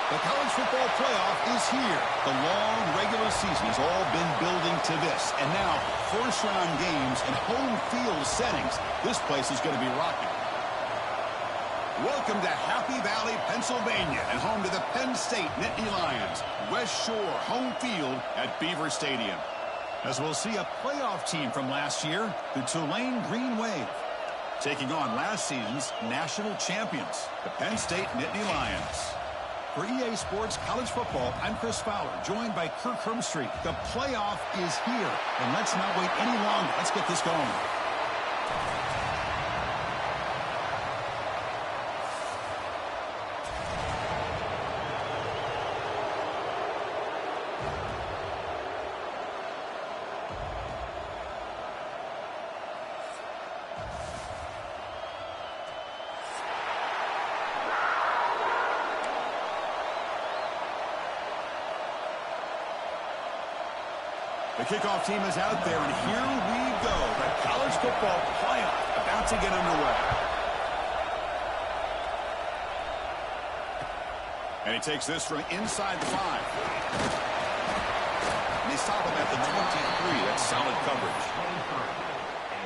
The college football playoff is here. The long regular season has all been building to this. And now, first-round games and home field settings. This place is going to be rocking. Welcome to Happy Valley, Pennsylvania, and home to the Penn State Nittany Lions. West Shore home field at Beaver Stadium. As we'll see a playoff team from last year, the Tulane Green Wave, taking on last season's national champions, the Penn State Nittany Lions. For EA Sports College Football, I'm Chris Fowler, joined by Kirk Hermstreet. The playoff is here, and let's not wait any longer. Let's get this going. The kickoff team is out there, and here we go. The college football playoff about to get underway. And he takes this from inside the 5. And they stop him at the 23. That's solid coverage.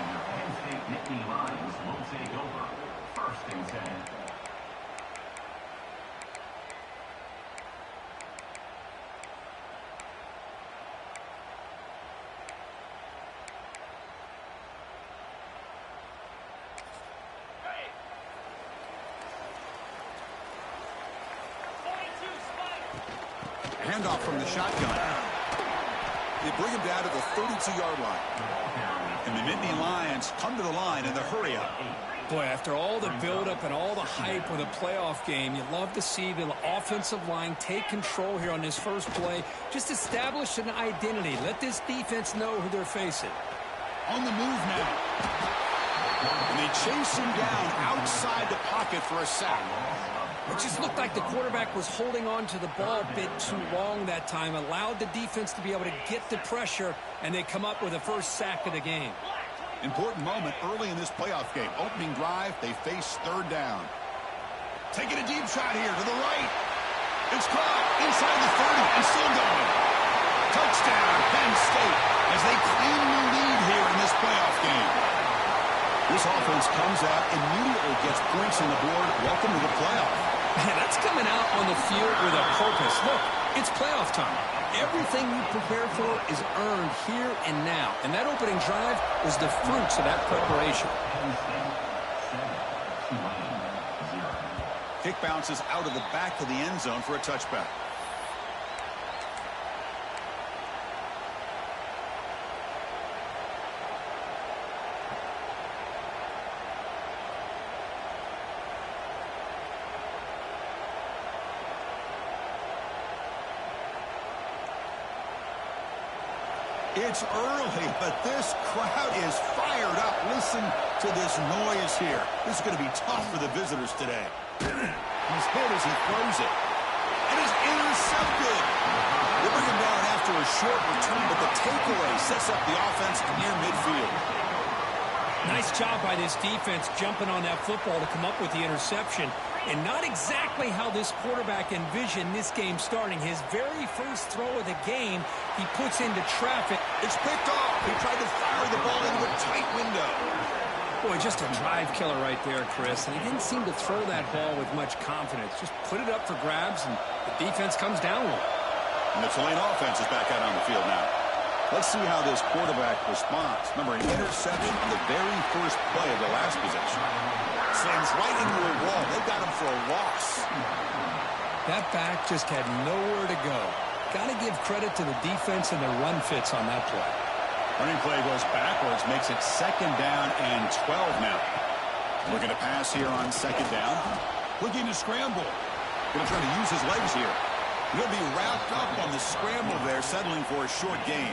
And your Penn State Nittany Lions will take over. 1st and 10. Handoff from the shotgun. They bring him down to the 32-yard line. And the Nittany Lions come to the line in the hurry-up. Boy, after all the buildup and all the hype with a playoff game, you'd love to see the offensive line take control here on this first play. Just establish an identity. Let this defense know who they're facing. On the move now. And they chase him down outside the pocket for a sack. It just looked like the quarterback was holding on to the ball a bit too long that time, allowed the defense to be able to get the pressure, and they come up with the first sack of the game. Important moment early in this playoff game. Opening drive, they face 3rd down. Taking a deep shot here to the right. It's caught inside the 30 and still going. Touchdown, Penn State, as they claim the lead here in this playoff game. This offense comes out, immediately gets points on the board. Welcome to the playoff. Man, that's coming out on the field with a purpose. Look, it's playoff time. Everything you prepare for is earned here and now. And that opening drive was the fruits of that preparation. Kick bounces out of the back of the end zone for a touchback. It's early, but this crowd is fired up. Listen to this noise here. This is going to be tough for the visitors today. He's hit as he throws it. And is intercepted. They bring him down after a short return, but the takeaway sets up the offense near midfield. Nice job by this defense jumping on that football to come up with the interception. And not exactly how this quarterback envisioned this game starting. His very first throw of the game, he puts into traffic. It's picked off. He tried to fire the ball into a tight window. Boy, just a drive killer right there, Chris. And he didn't seem to throw that ball with much confidence. Just put it up for grabs, and the defense comes down with it. And the Tulane offense is back out on the field now. Let's see how this quarterback responds. Remember, an interception on the very first play of the last possession. Slams right into a wall. They got him for a loss. That back just had nowhere to go. Got to give credit to the defense and the run fits on that play. Running play goes backwards, makes it 2nd down and 12 now. Looking to pass here on 2nd down. Looking to scramble. Going to try to use his legs here. He'll be wrapped up on the scramble there, settling for a short gain.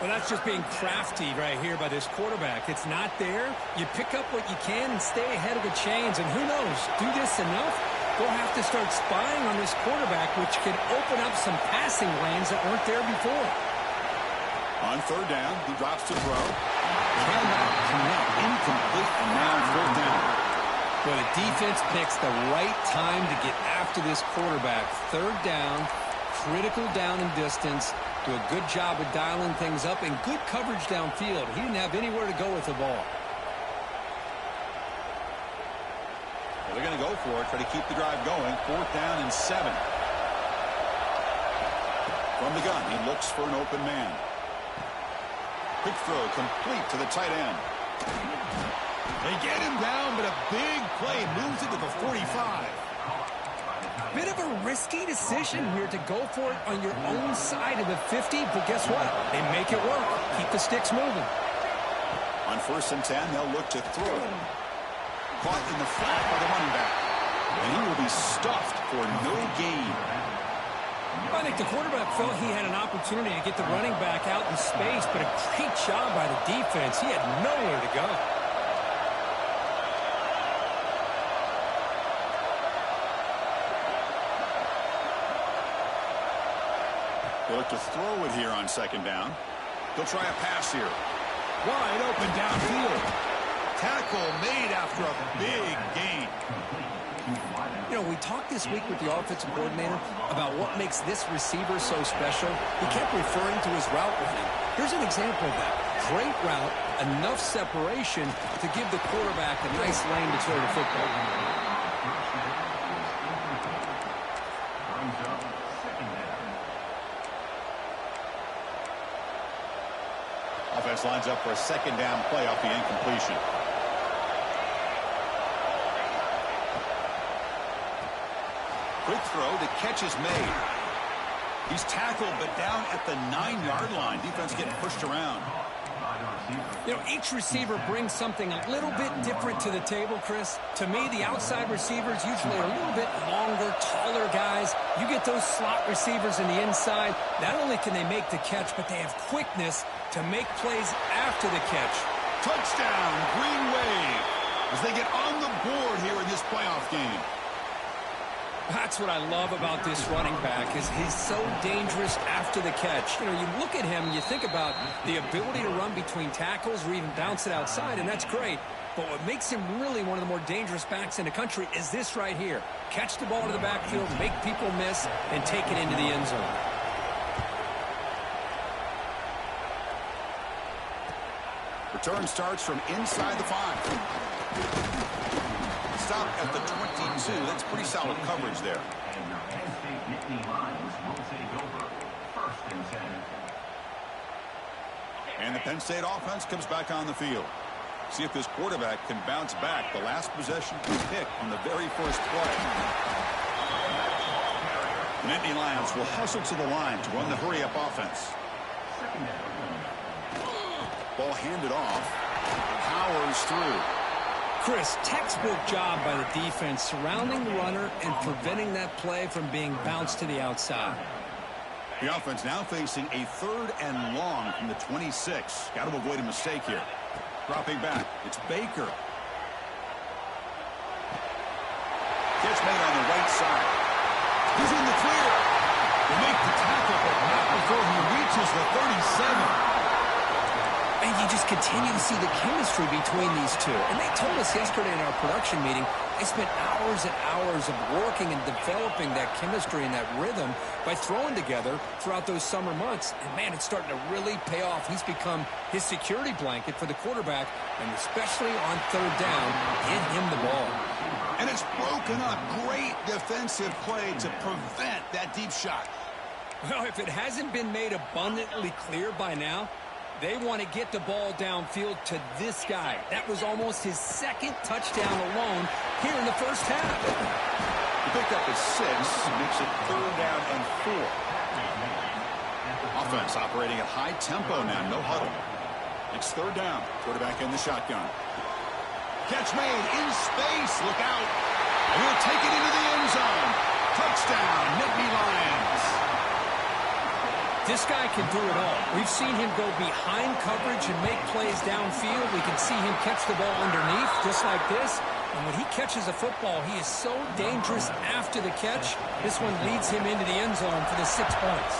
Well, that's just being crafty right here by this quarterback. It's not there. You pick up what you can and stay ahead of the chains. And who knows, do this enough, they'll have to start spying on this quarterback, which can open up some passing lanes that weren't there before. On 3rd down, he drops to throw. Cannot connect, incomplete, and now 4th down. Well, the defense picks the right time to get after this quarterback. Third down, critical down and distance. Do a good job of dialing things up and good coverage downfield. He didn't have anywhere to go with the ball. Well, they're going to go for it, try to keep the drive going. 4th down and 7. From the gun, he looks for an open man. Quick throw complete to the tight end. They get him down, but a big play moves it to the 45. Bit of a risky decision here to go for it on your own side of the 50, but guess what? They make it work. Keep the sticks moving. On 1st and 10, they'll look to throw. Caught in the flat by the running back. And he will be stuffed for no gain. I think the quarterback felt he had an opportunity to get the running back out in space, but a great job by the defense. He had nowhere to go. They look to throw it here on 2nd down. They'll try a pass here. Wide open downfield. Tackle made after a big gain. You know, we talked this week with the offensive coordinator about what makes this receiver so special. He kept referring to his route running. Here's an example of that. Great route, enough separation to give the quarterback a nice lane to throw the football. Offense lines up for a 2nd down play off the incompletion. Quick throw, the catch is made. He's tackled, but down at the 9-yard line. Defense getting pushed around. You know, each receiver brings something a little bit different to the table, Chris. To me, the outside receivers usually are a little bit longer, taller guys. You get those slot receivers in the inside. Not only can they make the catch, but they have quickness to make plays after the catch. Touchdown, Green Wave, as they get on the board here in this playoff game. That's what I love about this running back is he's so dangerous after the catch. You know, you look at him and you think about the ability to run between tackles or even bounce it outside, and that's great. But what makes him really one of the more dangerous backs in the country is this right here. Catch the ball to the backfield, make people miss, and take it into the end zone. Return starts from inside the 5. Stop at the 22. That's pretty solid coverage there. And your Penn State Nittany Lions will take over. 1st and 10. And the Penn State offense comes back on the field. See if this quarterback can bounce back. The last possession was picked on the very first play. Nittany Lions will hustle to the line to run the hurry-up offense. Ball handed off. Powers through. Chris, textbook job by the defense surrounding the runner and preventing that play from being bounced to the outside. The offense now facing a 3rd and long from the 26. Got to avoid a mistake here. Dropping back. It's Baker. Catch made on the right side. He's in the clear. They make the tackle, but not before he reaches the 37. And you just continue to see the chemistry between these two. And they told us yesterday in our production meeting, they spent hours and hours of working and developing that chemistry and that rhythm by throwing together throughout those summer months. And, man, it's starting to really pay off. He's become his security blanket for the quarterback, and especially on 3rd down, get him the ball. And it's broken up. Great defensive play to prevent that deep shot. Well, if it hasn't been made abundantly clear by now, they want to get the ball downfield to this guy. That was almost his 2nd touchdown alone here in the first half. He picked up his 6, makes it 3rd down and 4. Offense operating at high tempo now, no huddle. It's 3rd down. Quarterback in the shotgun. Catch made in space. Look out. And he'll take it into the end zone. Touchdown, Nittany Lions. This guy can do it all. We've seen him go behind coverage and make plays downfield. We can see him catch the ball underneath, just like this. And when he catches a football, he is so dangerous after the catch. This one leads him into the end zone for the 6 points.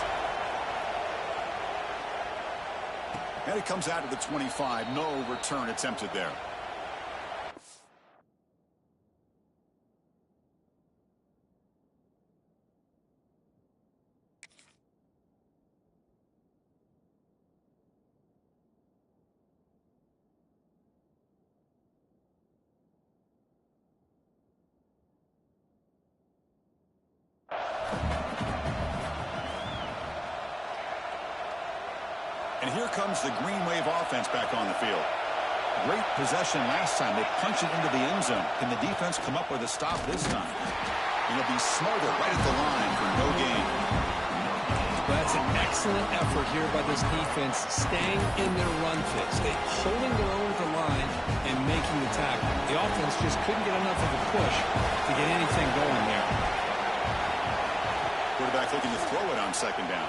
And it comes out of the 25. No return attempted there. And here comes the Green Wave offense back on the field. Great possession last time. They punch it into the end zone. Can the defense come up with a stop this time? It'll be Smarter right at the line for no gain. That's an excellent effort here by this defense, staying in their run fix. They're holding their own at the line and making the tackle. The offense just couldn't get enough of a push to get anything going there. Quarterback looking to throw it on second down.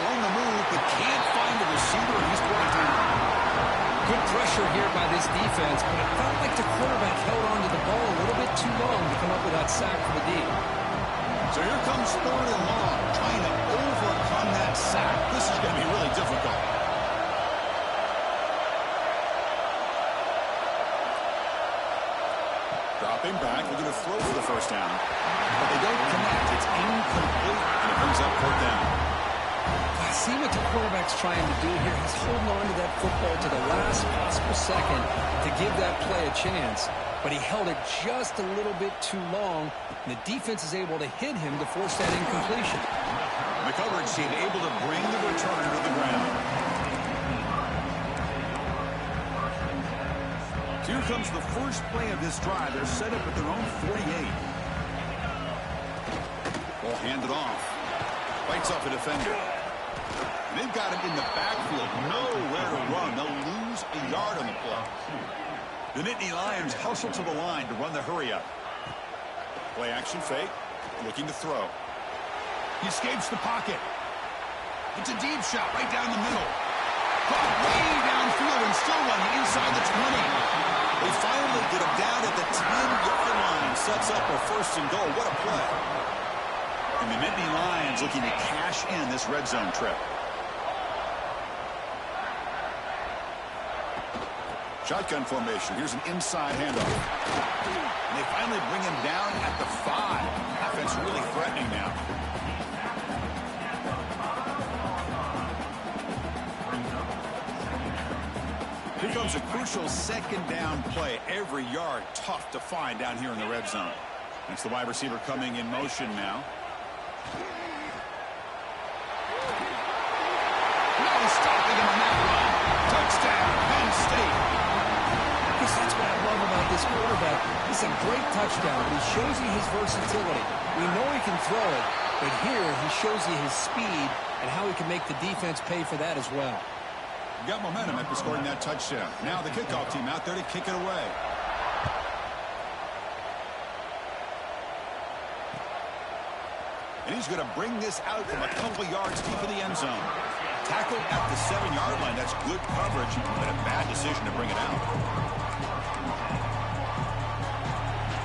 On the move, but can't find the receiver, and he's brought down. Good pressure here by this defense, but it felt like the quarterback held on to the ball a little bit too long to come up with that sack for the D. So here comes 3rd and long, trying to overcome that sack. This is going to be really difficult. Dropping back, looking to throw for the first down. But they don't connect. It's incomplete, and it brings up 4th down. I see what the quarterback's trying to do here. He's holding on to that football to the last possible second to give that play a chance. But he held it just a little bit too long, and the defense is able to hit him to force that incompletion. The coverage team able to bring the returner to the ground. So here comes the first play of this drive. They're set up at their own 48. Ball handed off. Fights off a defender. And they've got him in the backfield. Nowhere to run. They'll lose a yard on the play. The Nittany Lions hustle to the line to run the hurry-up. Play action fake. Looking to throw. He escapes the pocket. It's a deep shot right down the middle. Caught way downfield and still running inside the 20. They finally get him down at the 10-yard line. Sets up a 1st and goal. What a play. And the Nittany Lions looking to cash in this red zone trip. Shotgun formation. Here's an inside handoff. And they finally bring him down at the 5. Offense really threatening now. Here comes a crucial 2nd down play. Every yard tough to find down here in the red zone. It's the wide receiver coming in motion now. No stopping him on that run. Touchdown, Penn State. That's what I love about this quarterback. It's a great touchdown, but he shows you his versatility. We know he can throw it, but here he shows you his speed and how he can make the defense pay for that as well. Got momentum after scoring that touchdown. Now the kickoff team out there to kick it away. And he's going to bring this out from a couple yards deep in the end zone. Tackled at the 7-yard line. That's good coverage, but a bad decision to bring it out.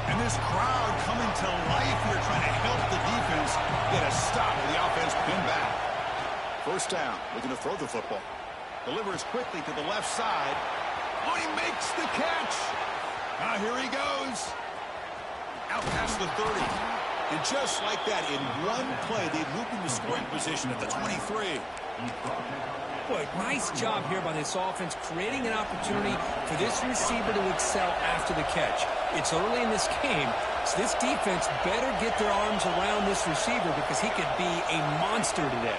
And this crowd coming to life here, trying to help the defense get a stop with the offense pinned back. 1st down, looking to throw the football. Delivers quickly to the left side. Oh, he makes the catch. Now here he goes. Out past the 30. And just like that, in one play, they moved into scoring position at the 23. Boy, nice job here by this offense, creating an opportunity for this receiver to excel after the catch. It's early in this game, so this defense better get their arms around this receiver because he could be a monster today.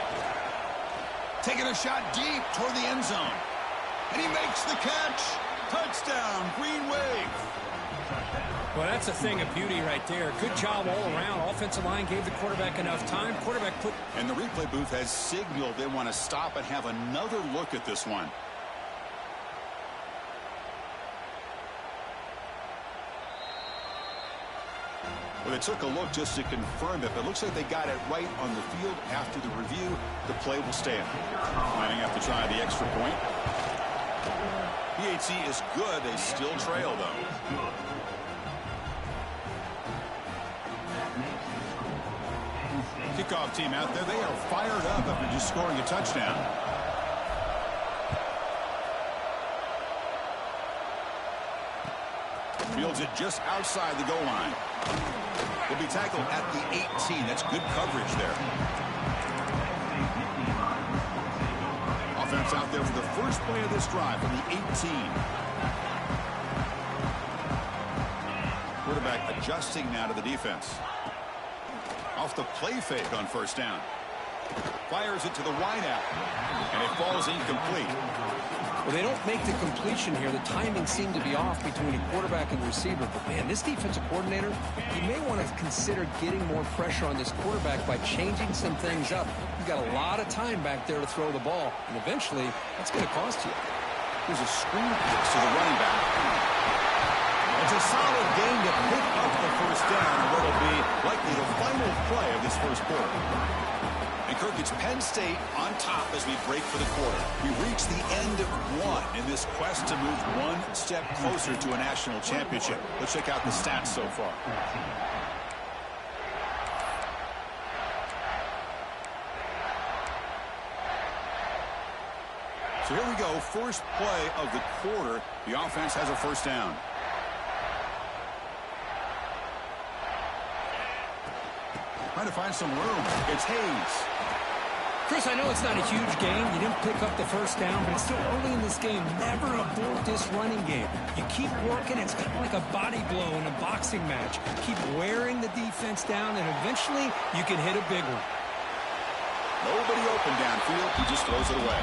Taking a shot deep toward the end zone. And he makes the catch. Touchdown, Green Wave. Well, that's a thing of beauty right there. Good job all around. Offensive line gave the quarterback enough time. Quarterback put... And the replay booth has signaled they want to stop and have another look at this one. Well, they took a look just to confirm it, but it looks like they got it right on the field. After the review, the play will stand. Lining up to try the extra point. PAT is good. They still trail, though. Kickoff team out there. They are fired up after just scoring a touchdown. Fields it just outside the goal line. Will be tackled at the 18. That's good coverage there. Offense out there for the first play of this drive from the 18. Quarterback adjusting now to the defense. Off the play fake on 1st down. Fires it to the wideout. And it falls incomplete. Well, they don't make the completion here. The timing seemed to be off between a quarterback and the receiver. But, man, this defensive coordinator, he may want to consider getting more pressure on this quarterback by changing some things up. He's got a lot of time back there to throw the ball. And eventually, that's going to cost you. Here's a screen pass to the running back. It's a solid gain to pick up the first down and what will be likely the final play of this first quarter. And Kirk, it's Penn State on top as we break for the quarter. We reach the end of one in this quest to move one step closer to a national championship. Let's check out the stats so far. So here we go, first play of the quarter. The offense has a first down. Trying to find some room. It's Hayes. Chris, I know it's not a huge game. You didn't pick up the first down, but it's still early in this game. Never abort this running game. You keep working. It's kind of like a body blow in a boxing match. Keep wearing the defense down, and eventually you can hit a big one. Nobody open downfield. He just throws it away.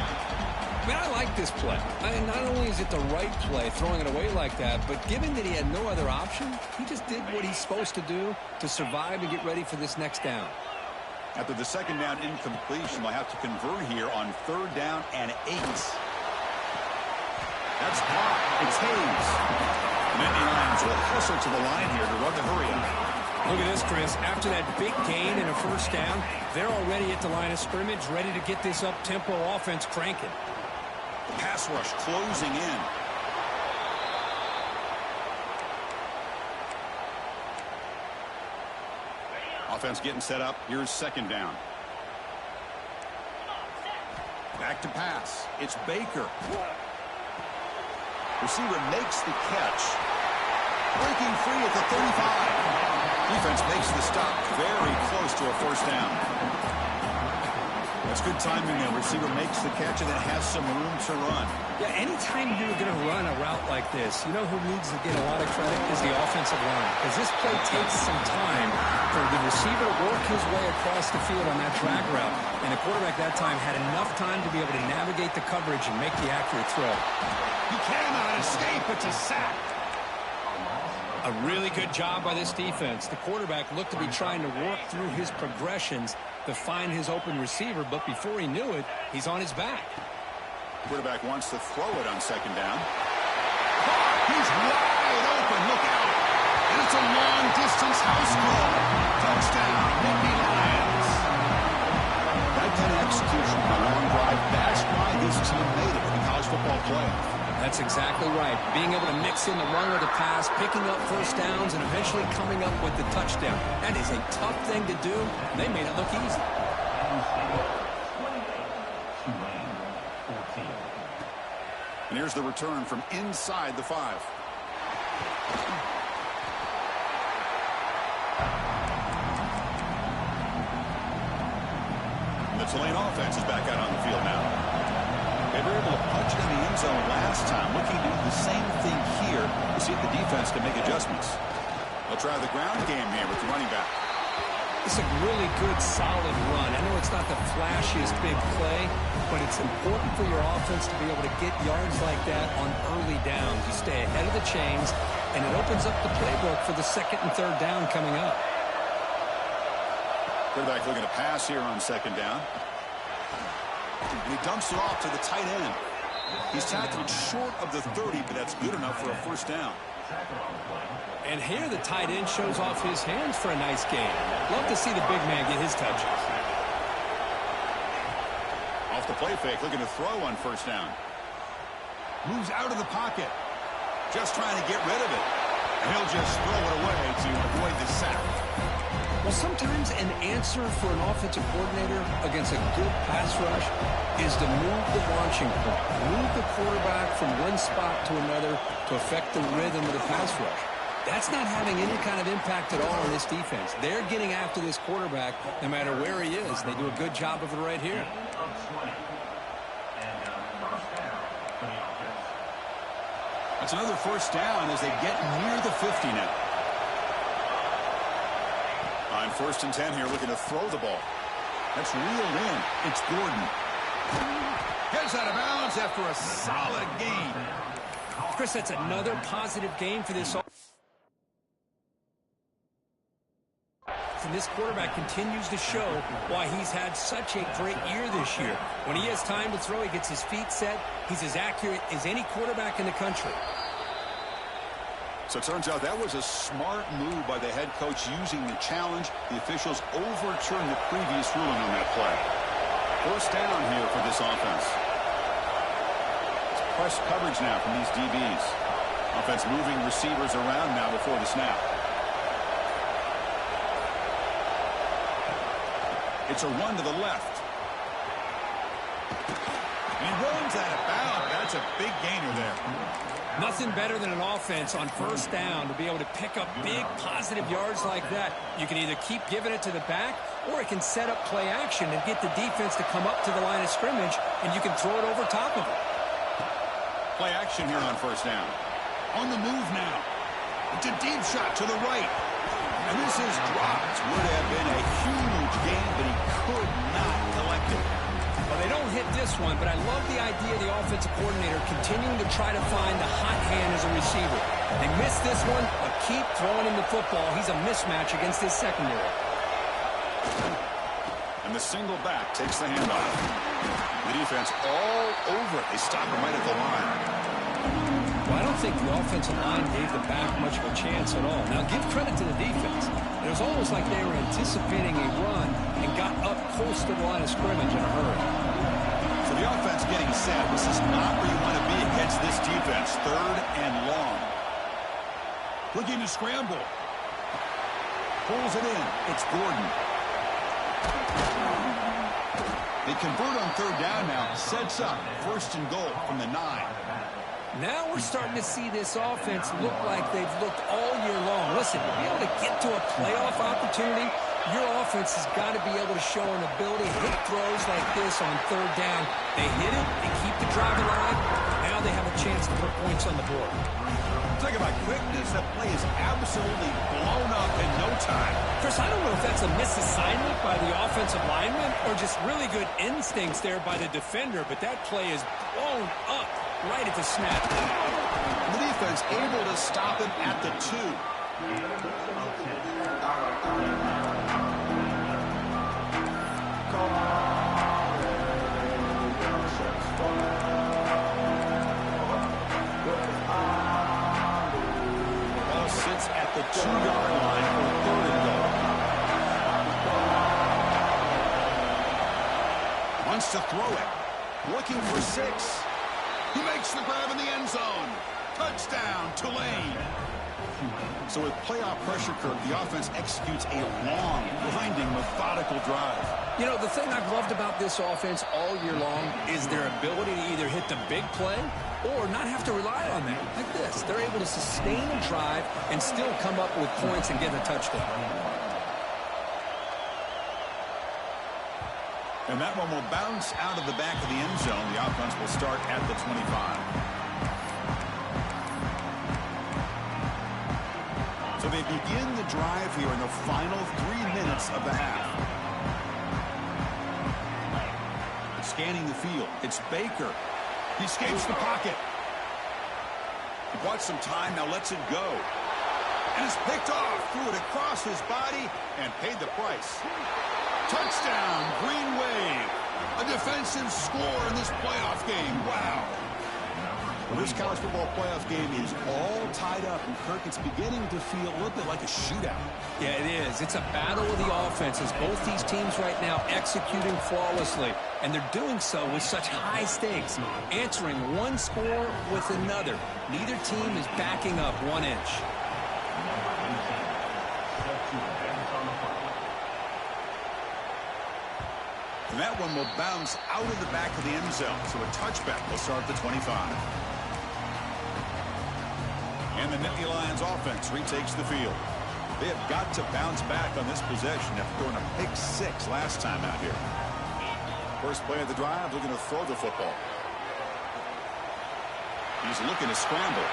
I mean, I like this play. Not only is it the right play, throwing it away like that, but given that he had no other option, he just did what he's supposed to do to survive and get ready for this next down. After the second down incompletion, they'll have to convert here on third down and 8. That's blocked. It's Hayes. The Nittany Lions will hustle to the line here to run the hurry up. Look at this, Chris. After that big gain and a first down, they're already at the line of scrimmage, ready to get this up-tempo offense cranking. The pass rush closing in. Offense getting set up. Here's second down. Back to pass. It's Baker. Receiver makes the catch. Breaking free at the 35. Defense makes the stop very close to a first down. That's good timing there. Receiver makes the catch and then has some room to run. Yeah, anytime you're going to run a route like this, you know who needs to get a lot of credit is the offensive line. Because this play takes some time for the receiver to work his way across the field on that drag route. And the quarterback that time had enough time to be able to navigate the coverage and make the accurate throw. He cannot escape. It's a sack. A really good job by this defense. The quarterback looked to be trying to work through his progressions to find his open receiver, but before he knew it, he's on his back. Quarterback wants to throw it on second down. He's wide open. Look out. And it's a long-distance house call. Touchdown, Nittany Lions. That kind of execution on a long drive, that's why this team made it in the college football playoff. That's exactly right. Being able to mix in the run with the pass, picking up first downs, and eventually coming up with the touchdown. That is a tough thing to do. They made it look easy. And here's the return from inside the 5. And the Tulane offense is back out on the field now. They were able to punch it in the end zone last time, looking to do the same thing here to see if the defense can make adjustments. They'll try the ground game here with the running back. It's a really good, solid run. I know it's not the flashiest big play, but it's important for your offense to be able to get yards like that on early downs. You stay ahead of the chains, and it opens up the playbook for the second and third down coming up. Quarterback looking to pass here on second down. And he dumps it off to the tight end. He's tackled short of the 30, but that's good enough for a first down. And here the tight end shows off his hands for a nice gain. Love to see the big man get his touches. Off the play fake, looking to throw on first down. Moves out of the pocket. Just trying to get rid of it. And he'll just throw it away to avoid the sack. Well, sometimes an answer for an offensive coordinator against a good pass rush is to move the launching point, move the quarterback from one spot to another to affect the rhythm of the pass rush. That's not having any kind of impact at all on this defense. They're getting after this quarterback no matter where he is. They do a good job of it right here. That's another first down as they get near the 50 now. On first and 10 here, looking to throw the ball. That's reeled in. It's Gordon. Heads out of bounds after a solid gain. Chris, that's another positive gain for this. And this quarterback continues to show why he's had such a great year this year. When he has time to throw, he gets his feet set. He's as accurate as any quarterback in the country. So it turns out that was a smart move by the head coach using the challenge. The officials overturned the previous ruling on that play. First down here for this offense. It's press coverage now from these DBs. Offense moving receivers around now before the snap. It's a run to the left. And he runs out of bounds. That's a big gainer there. Nothing better than an offense on first down to be able to pick up big positive yards like that. You can either keep giving it to the back, or it can set up play action and get the defense to come up to the line of scrimmage, and you can throw it over top of it. Play action here on first down. On the move now. It's a deep shot to the right. And this is dropped. Would have been a huge gain, but he could not collect it. Well, they don't hit this one, but I love the idea of the offensive coordinator continuing to try to find the hot hand as a receiver. They missed this one, but keep throwing him the football. He's a mismatch against his secondary. And the single back takes the handoff. The defense all over it. They stop him right at the line. Well, I don't think the offensive line gave the back much of a chance at all. Now, give credit to the defense. It was almost like they were anticipating a run and got up close to the line of scrimmage in a hurry. So the offense getting set. This is not where you want to be against this defense. Third and long. Looking to scramble. Pulls it in. It's Gordon. They convert on third down now. Sets up first and goal from the 9. Now we're starting to see this offense look like they've looked all year long. Listen, to be able to get to a playoff opportunity, your offense has got to be able to show an ability to hit throws like this on third down. They hit it, they keep the drive alive. Now they have a chance to put points on the board. Talk about quickness. That play is absolutely blown up in no time. Chris, I don't know if that's a misassignment by the offensive lineman or just really good instincts there by the defender, but that play is blown up right at the snap. The defense able to stop him at the 2. Ball sits at the 2-yard line for third and goal. Wants to throw it. Looking for 6. He makes the grab in the end zone. Touchdown, Tulane. So with playoff pressure curve, the offense executes a long, grinding, methodical drive. You know, the thing I've loved about this offense all year long is their ability to either hit the big play or not have to rely on that. Like this. They're able to sustain a drive and still come up with points and get a touchdown. And that one will bounce out of the back of the end zone. The offense will start at the 25. So they begin the drive here in the final 3 minutes of the half. Scanning the field. It's Baker. He escapes the pocket. He bought some time, now lets it go. And is picked off. Threw it across his body and paid the price. Touchdown, Green Wave. A defensive score in this playoff game. Wow. Well, this college football playoff game is all tied up, and Kirk, it's beginning to feel a little bit like a shootout. Yeah, it is. It's a battle of the offenses. Both these teams right now executing flawlessly, and they're doing so with such high stakes, answering one score with another. Neither team is backing up 1 inch. And that one will bounce out of the back of the end zone, so a touchback will start at the 25. And the Nittany Lions offense retakes the field. They have got to bounce back on this possession after throwing a pick 6 last time out here. First play of the drive, looking to throw the football. He's looking to scramble.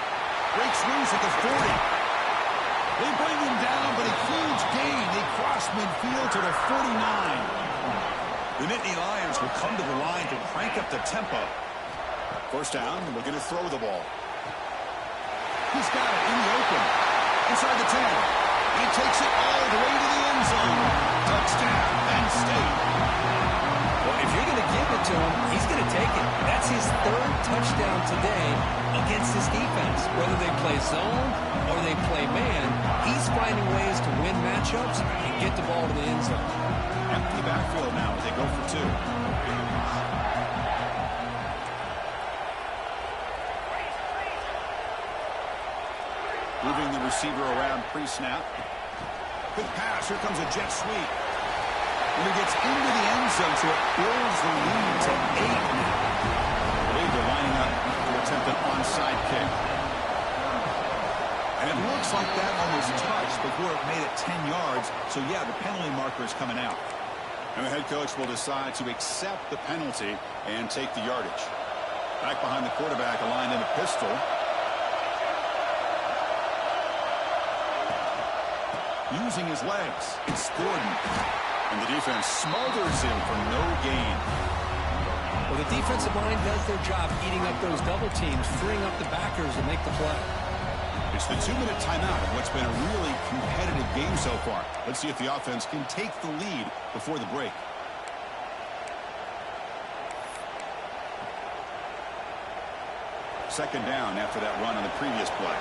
Breaks loose at the 40. They bring him down, but a huge gain. They cross midfield to the 49. The Nittany Lions will come to the line to crank up the tempo. First down, looking to throw the ball. He's got it in the open. Inside the 10. He takes it all the way to the end zone. Touchdown, Penn State. Well, if you're going to give it to him, he's going to take it. That's his third touchdown today against this defense. Whether they play zone or they play man, he's finding ways to win matchups and get the ball to the end zone. Empty backfield now as they go for two. Moving the receiver around pre-snap. Good pass. Here comes a jet sweep. And he gets into the end zone, so it builds the lead to 8 now. I believe they're lining up to attempt an onside kick. And it looks like that almost touched before it made it 10 yards. So, yeah, the penalty marker is coming out. And the head coach will decide to accept the penalty and take the yardage. Back behind the quarterback, aligned in a pistol. Using his legs, it's Gordon. And the defense smothers him for no gain. Well, the defensive line does their job eating up those double teams, freeing up the backers to make the play. It's the 2-minute timeout of what's been a really competitive game so far. Let's see if the offense can take the lead before the break. Second down after that run on the previous play.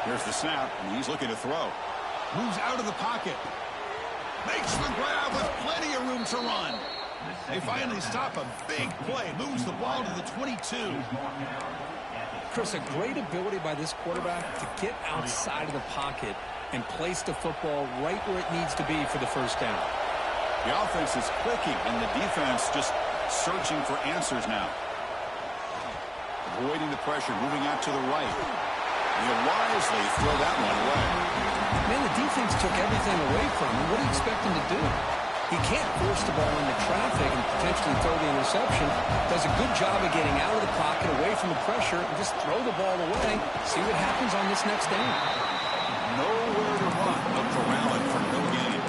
Here's the snap, and he's looking to throw. Moves out of the pocket. Makes the grab with plenty of room to run. They finally stop a big play. Moves the ball to the 22. Chris, a great ability by this quarterback to get outside of the pocket and place the football right where it needs to be for the first down. The offense is clicking, and the defense just searching for answers now. Avoiding the pressure, moving out to the right. He'll wisely throw that one away. Man, the defense took everything away from him. What do you expect him to do? He can't force the ball into traffic and potentially throw the interception. Does a good job of getting out of the pocket, away from the pressure, and just throw the ball away. See what happens on this next down. Nowhere to run. Look for Allen for no gain.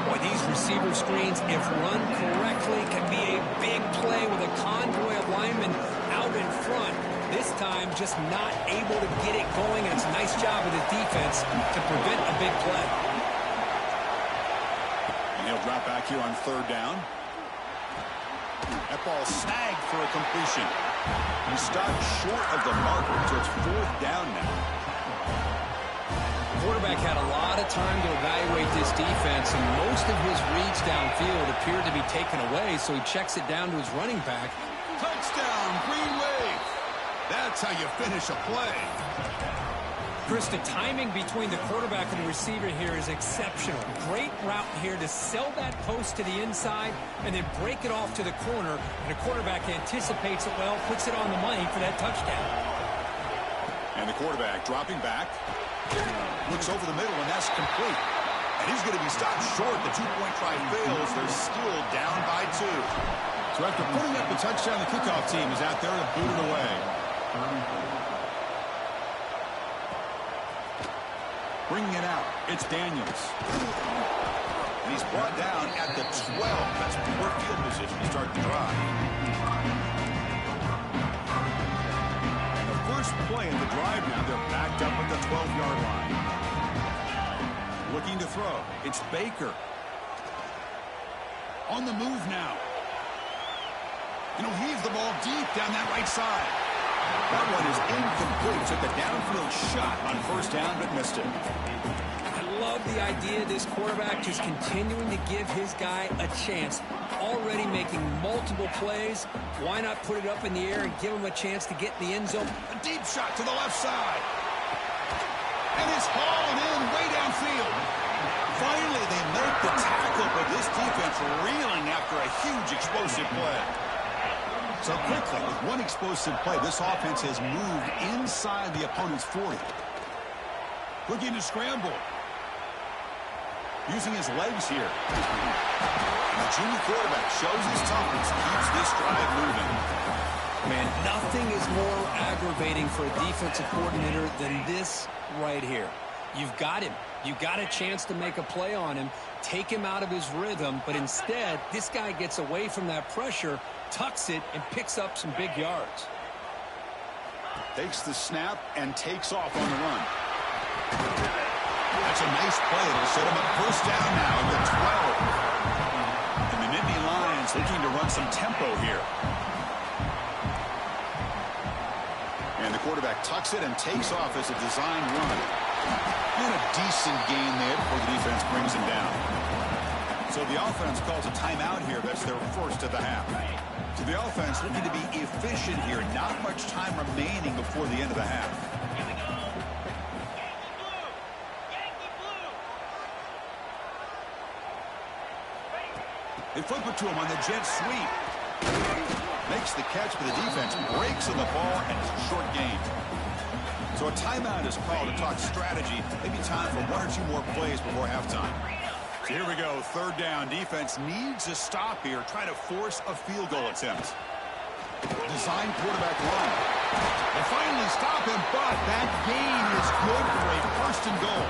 Boy, these receiver screens, if run correctly, can be a big play with a convoy of linemen out in front. This time, just not able to get it going, and it's a nice job of the defense to prevent a big play. And he'll drop back here on third down. That ball snagged for a completion. He stopped short of the marker, so it's fourth down now. The quarterback had a lot of time to evaluate this defense, and most of his reads downfield appeared to be taken away, so he checks it down to his running back. Touchdown, Green Wave. That's how you finish a play. Chris, the timing between the quarterback and the receiver here is exceptional. Great route here to sell that post to the inside and then break it off to the corner. And the quarterback anticipates it well, puts it on the money for that touchdown. And the quarterback dropping back. Looks over the middle, and that's complete. And he's going to be stopped short. The two-point try fails. They're still down by 2. So after putting up the touchdown, the kickoff team is out there to boot it away. Bringing it out, it's Daniels. And he's brought down at the 12. That's poor field position to start the drive. And the first play in the drive now, they're backed up at the 12-yard line. Looking to throw, it's Baker. On the move now. And he'll heave the ball deep down that right side. That one is incomplete. Took a downfield shot on first down, but missed it. I love the idea of this quarterback just continuing to give his guy a chance. Already making multiple plays. Why not put it up in the air and give him a chance to get in the end zone? A deep shot to the left side. And it's hauling in way downfield. Finally, they make the tackle, but this defense reeling after a huge explosive play. So quickly, with one explosive play, this offense has moved inside the opponent's 40. Looking to scramble. Using his legs here. And the junior quarterback shows his toughness, keeps this drive moving. Man, nothing is more aggravating for a defensive coordinator than this right here. You've got him. You got a chance to make a play on him, take him out of his rhythm, but instead, this guy gets away from that pressure, tucks it, and picks up some big yards. Takes the snap and takes off on the run. That's a nice play. It'll set him up first down now at the 12. And the Nittany Lions looking to run some tempo here. And the quarterback tucks it and takes off as a design run. And a decent gain there before the defense brings him down. So the offense calls a timeout here. That's their first of the half. So the offense looking to be efficient here. Not much time remaining before the end of the half. They flip it to him on the jet sweep. Makes the catch, but the defense breaks on the ball, and it's a short gain. So a timeout is called to talk strategy. Maybe time for one or two more plays before halftime. So here we go, third down. Defense needs a stop here. Try to force a field goal attempt. Design quarterback run. They finally stop him, but that gain is good for a first and goal.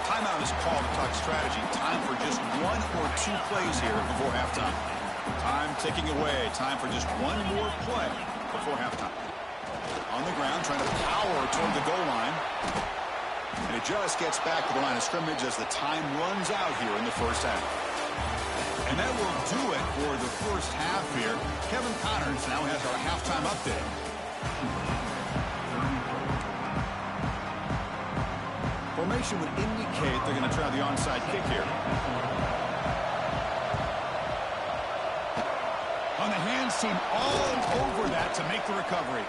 Timeout is called to talk strategy. Time for just one or two plays here before halftime. Time ticking away. Time for just one more play before halftime. On the ground, trying to power toward the goal line. And it just gets back to the line of scrimmage as the time runs out here in the first half. And that will do it for the first half here. Kevin Connors now has our halftime update. Formation would indicate they're going to try the onside kick here. On the hands team all over that to make the recovery.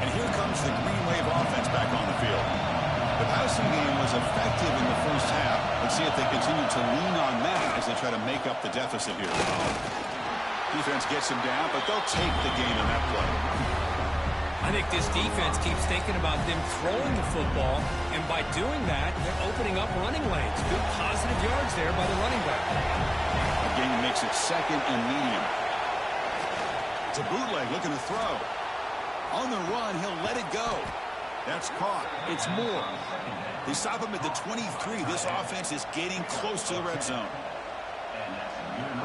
And here comes the Green Wave offense back on the field. The passing game was effective in the first half. Let's see if they continue to lean on that as they try to make up the deficit here. Defense gets him down, but they'll take the gain on that play. I think this defense keeps thinking about them throwing the football, and by doing that, they're opening up running lanes. Good positive yards there by the running back. Again, makes it second and medium. It's a bootleg looking to throw. On the run, he'll let it go. That's caught. It's more. They stop him at the 23. This offense is getting close to the red zone.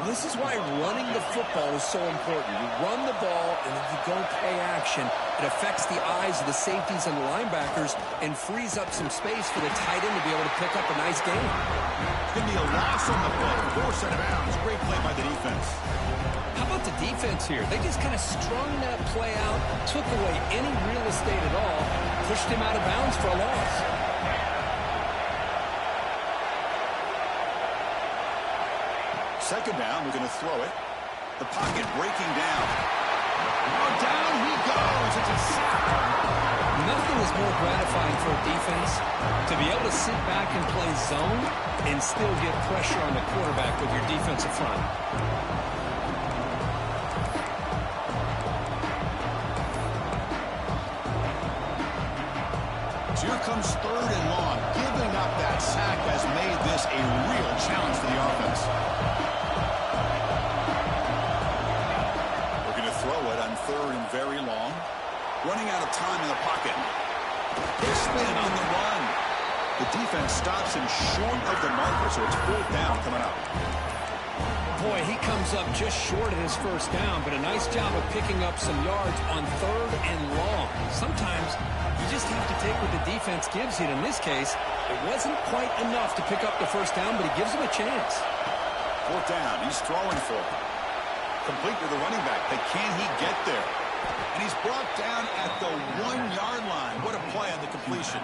This is why running the football is so important. You run the ball, and if you don't play action, it affects the eyes of the safeties and the linebackers and frees up some space for the tight end to be able to pick up a nice gain. It's going to be a loss on the play. Force out of bounds. Great play by the defense. How about the defense here? They just kind of strung that play out, took away any real estate at all, pushed him out of bounds for a loss. Second down, we're going to throw it. The pocket breaking down. Oh, down he goes. It's a sack. Nothing is more gratifying for a defense to be able to sit back and play zone and still get pressure on the quarterback with your defensive front. So here comes third and long. Giving up that sack has made this a real challenge for the offense. Third and very long. Running out of time in the pocket. They're spinning on the run. The defense stops him short of the marker, so it's fourth down coming up. Boy, he comes up just short of his first down, but a nice job of picking up some yards on third and long. Sometimes you just have to take what the defense gives you. In this case, it wasn't quite enough to pick up the first down, but he gives him a chance. Fourth down. He's throwing for it. Complete to the running back, but can he get there? And he's brought down at the 1-yard line. What a play on the completion.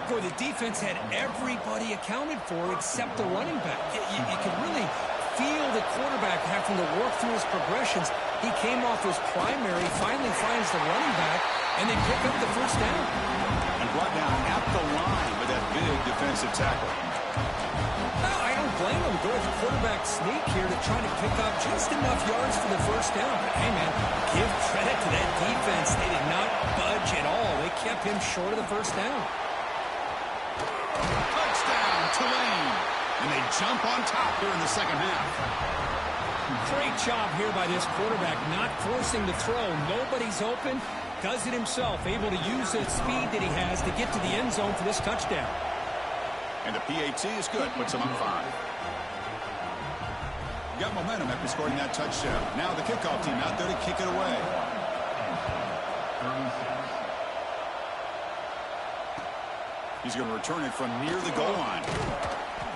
Boy, the defense had everybody accounted for except the running back. You could really feel the quarterback having to work through his progressions. He came off his primary, finally finds the running back, and they pick up the first down. And brought down at the line with that big defensive tackle. I don't blame him. Go with the quarterback sneak here to try to pick up just enough yards for the first down. But, hey, man, give credit to that defense. They did not budge at all. They kept him short of the first down. Touchdown, Tulane. And they jump on top here in the second half. Great job here by this quarterback, not forcing the throw. Nobody's open. Does it himself, able to use the speed that he has to get to the end zone for this touchdown. And the PAT is good. Puts him up 5. Got momentum after scoring that touchdown. Now the kickoff team out there to kick it away. He's going to return it from near the goal line.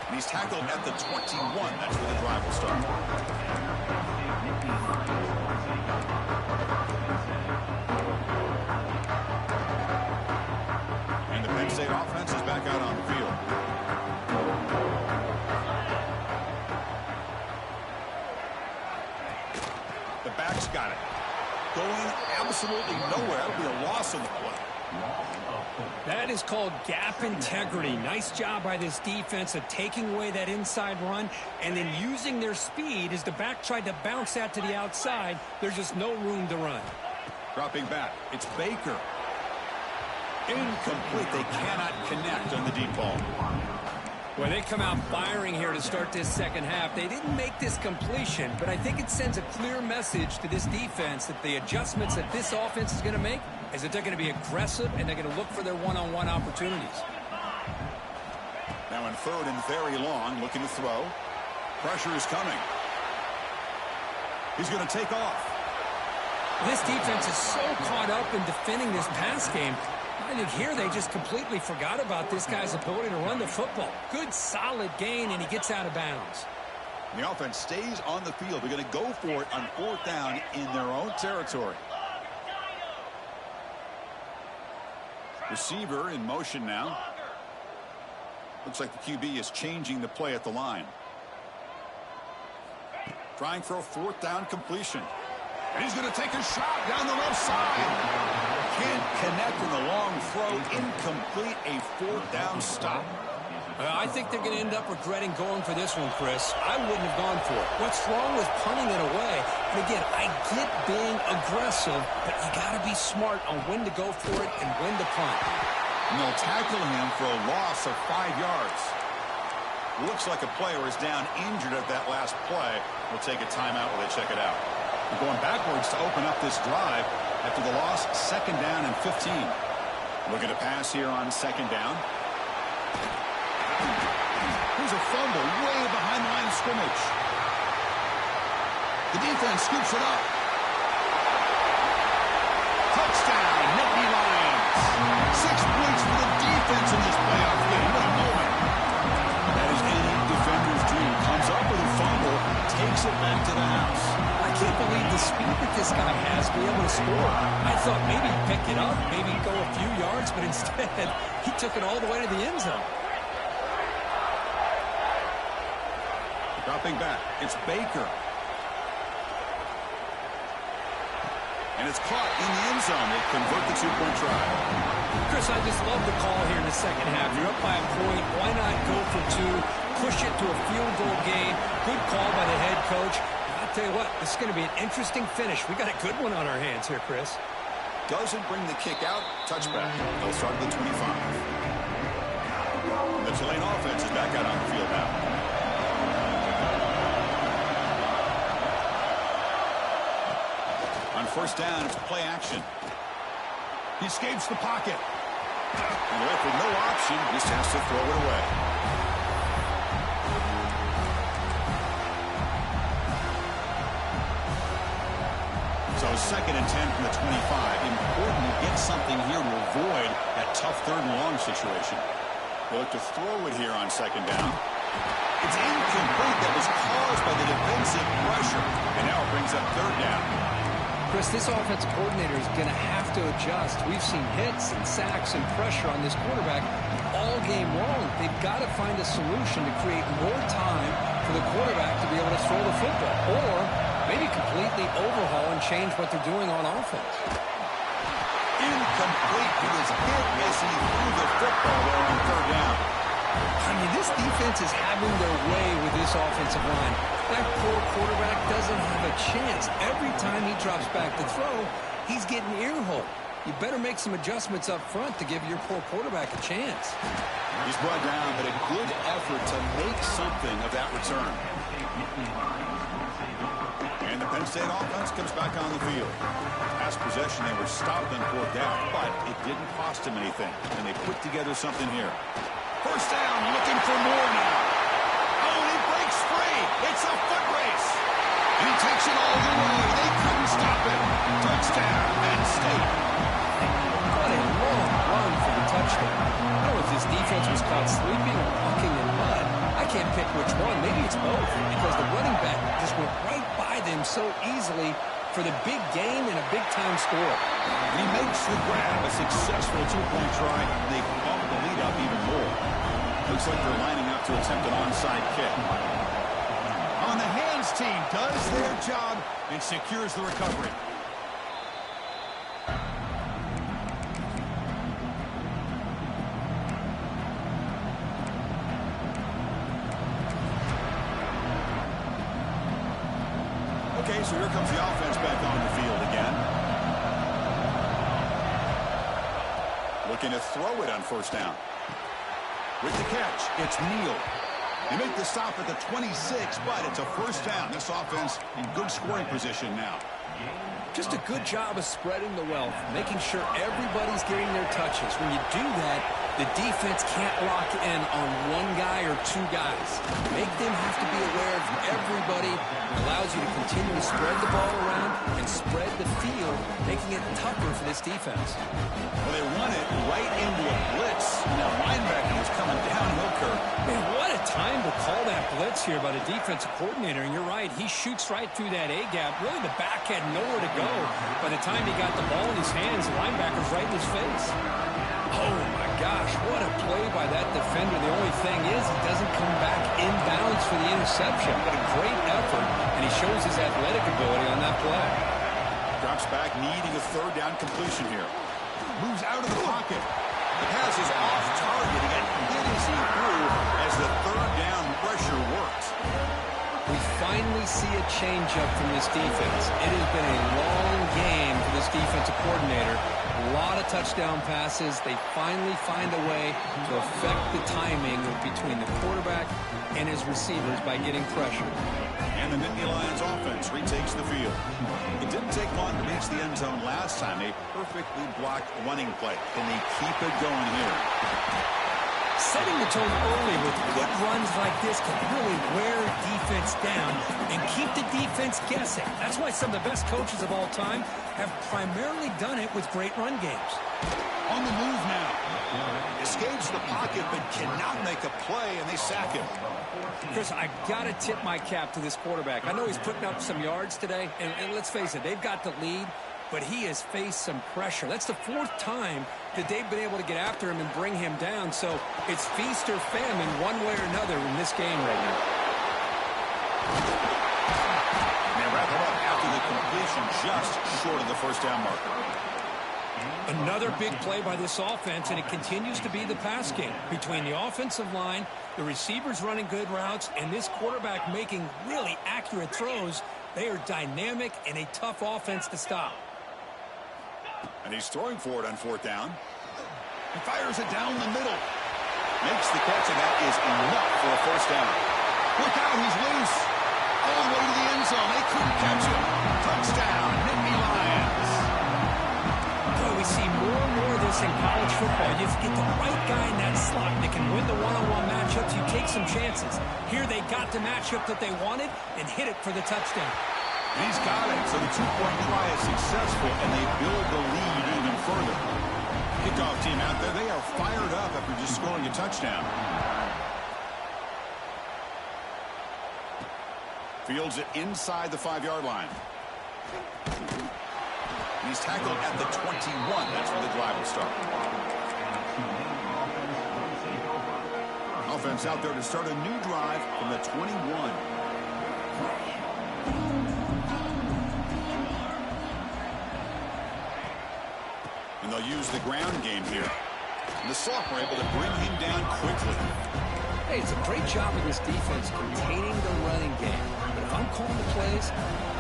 And he's tackled at the 21. That's where the drive will start. And the Penn State offense is back out on the field. The back's got it. Going absolutely nowhere. That'll be a loss on the play. That is called gap integrity. Nice job by this defense of taking away that inside run and then using their speed as the back tried to bounce that to the outside. There's just no room to run. Dropping back. It's Baker. Incomplete. They cannot connect on the deep ball. Well, they come out firing here to start this second half. They didn't make this completion, but I think it sends a clear message to this defense that the adjustments that this offense is going to make is that they're going to be aggressive and they're going to look for their one-on-one opportunities. Now in third and very long, looking to throw. Pressure is coming. He's going to take off. This defense is so caught up in defending this pass game. I think here they just completely forgot about this guy's ability to run the football. Good, solid gain, and he gets out of bounds. The offense stays on the field. They're going to go for it on 4th down in their own territory. Receiver in motion now. Looks like the QB is changing the play at the line. Trying for a 4th down completion. And he's going to take a shot down the left side. Can't connect in the long throw. Incomplete. A 4th down stop. I think they're going to end up regretting going for this one, Chris. I wouldn't have gone for it. What's wrong with punting it away? And again, I get being aggressive, but you got to be smart on when to go for it and when to punt. And they'll tackle him for a loss of 5 yards. Looks like a player is down injured at that last play. We'll take a timeout while they check it out. They're going backwards to open up this drive after the loss. 2nd down and 15. Look at a pass here on 2nd down. Here's a fumble way behind the line of scrimmage. The defense scoops it up. Touchdown, Nittany Lions. 6 points for the defense in this playoff game. What a moment. That is any defender's dream. Comes up with a fumble, takes it back to the house. I can't believe the speed that this guy has to be able to score. I thought maybe he'd pick it up, maybe go a few yards, but instead he took it all the way to the end zone. Dropping back, it's Baker. And it's caught in the end zone. They convert the 2-point try. Chris, I just love the call here in the second half. You're up by a point. Why not go for 2? Push it to a field goal game. Good call by the head coach. I'll tell you what, this is going to be an interesting finish. We got a good one on our hands here, Chris. Doesn't bring the kick out. Touchback. They'll start at the 25. And the Tulane offense is back out on the field now. On 1st down, it's play action. He escapes the pocket. And left with no option, just has to throw it away. So 2nd and 10 from the 25. Important to get something here to avoid that tough 3rd and long situation. They look to throw it here on 2nd down. It's incomplete. That was caused by the defensive pressure. And now it brings up 3rd down. Chris, this offensive coordinator is going to have to adjust. We've seen hits and sacks and pressure on this quarterback all game long. They've got to find a solution to create more time for the quarterback to be able to throw the football. Or maybe completely overhaul and change what they're doing on offense. Incomplete. He was hit as he threw the football there on 3rd down. I mean, this defense is having their way with this offensive line. That poor quarterback doesn't have a chance. Every time he drops back to throw, he's getting ear-hole. You better make some adjustments up front to give your poor quarterback a chance. He's brought down, but a good effort to make something of that return. And the Penn State offense comes back on the field. Last possession, they were stopped on fourth down, but it didn't cost them anything. And they put together something here. First down, looking for more now. Oh, and he breaks free. It's a foot race. He takes it all the way. They couldn't stop it. Touchdown, Penn State. What a long run for the touchdown. I don't know if this defense was caught sleeping or walking in mud. I can't pick which one. Maybe it's both, because the running back just went right by them so easily for the big game and a big-time score. He makes the grab, a successful two-point try. They bump the lead up even more. Looks like they're lining up to attempt an onside kick. On the hands team does their job and secures the recovery. Okay, so here comes the offense back on the field again. Looking to throw it on first down. With the catch, it's Neal. They make the stop at the 26, but it's a first down. This offense in good scoring position now. Just a good job of spreading the wealth, making sure everybody's getting their touches. When you do that, the defense can't lock in on one guy or two guys. Make them have to be aware of everybody. It allows you to continue to spread the ball around and spread the field, making it tougher for this defense. Well, they run it right into a blitz. And that linebacker was coming downhill, Kirk. Man, what a time to call that blitz here by the defensive coordinator. And you're right, he shoots right through that A-gap. Really, the back had nowhere to go. By the time he got the ball in his hands, the linebacker's right in his face. Oh, my gosh, what a play by that defender. The only thing is he doesn't come back inbounds for the interception. But a great effort, and he shows his athletic ability on that play. Drops back, needing a third down completion here. Moves out of the pocket. The pass is off target. He got hit as he threw as the third down pressure worked. We finally see a change-up from this defense. It has been a long game for this defensive coordinator. A lot of touchdown passes. They finally find a way to affect the timing between the quarterback and his receivers by getting pressure. And the Nittany Lions offense retakes the field. It didn't take long to reach the end zone last time. A perfectly blocked running play. Can they keep it going here? Setting the tone early with good runs like this can really wear defense down and keep the defense guessing. That's why some of the best coaches of all time have primarily done it with great run games. On the move now. Escapes the pocket but cannot make a play, and they sack him. Chris, I got to tip my cap to this quarterback. I know he's putting up some yards today, and let's face it, they've got the lead, but he has faced some pressure. That's the fourth time that they've been able to get after him and bring him down. So it's feast or famine one way or another in this game right now. And they wrap it up after the completion just short of the first down marker. Another big play by this offense, and it continues to be the pass game. Between the offensive line, the receivers running good routes, and this quarterback making really accurate throws, they are dynamic and a tough offense to stop. And he's throwing for it on fourth down. He fires it down the middle. Makes the catch, and that is enough for a first down. Look out, he's loose. All the way to the end zone. They couldn't catch him. Touchdown, Nittany Lions. Boy, we see more and more of this in college football. You get the right guy in that slot that can win the one-on-one matchups. You take some chances. Here they got the matchup that they wanted and hit it for the touchdown. He's got it, so the two-point try is successful, and they build the lead even further. Kickoff team out there, they are fired up after just scoring a touchdown. Fields it inside the 5-yard line. He's tackled at the 21. That's where the drive will start. Offense out there to start a new drive from the 21. And they'll use the ground game here. And the sophomore able to bring him down quickly. Hey, it's a great job of this defense containing the running game. But if I'm calling the plays,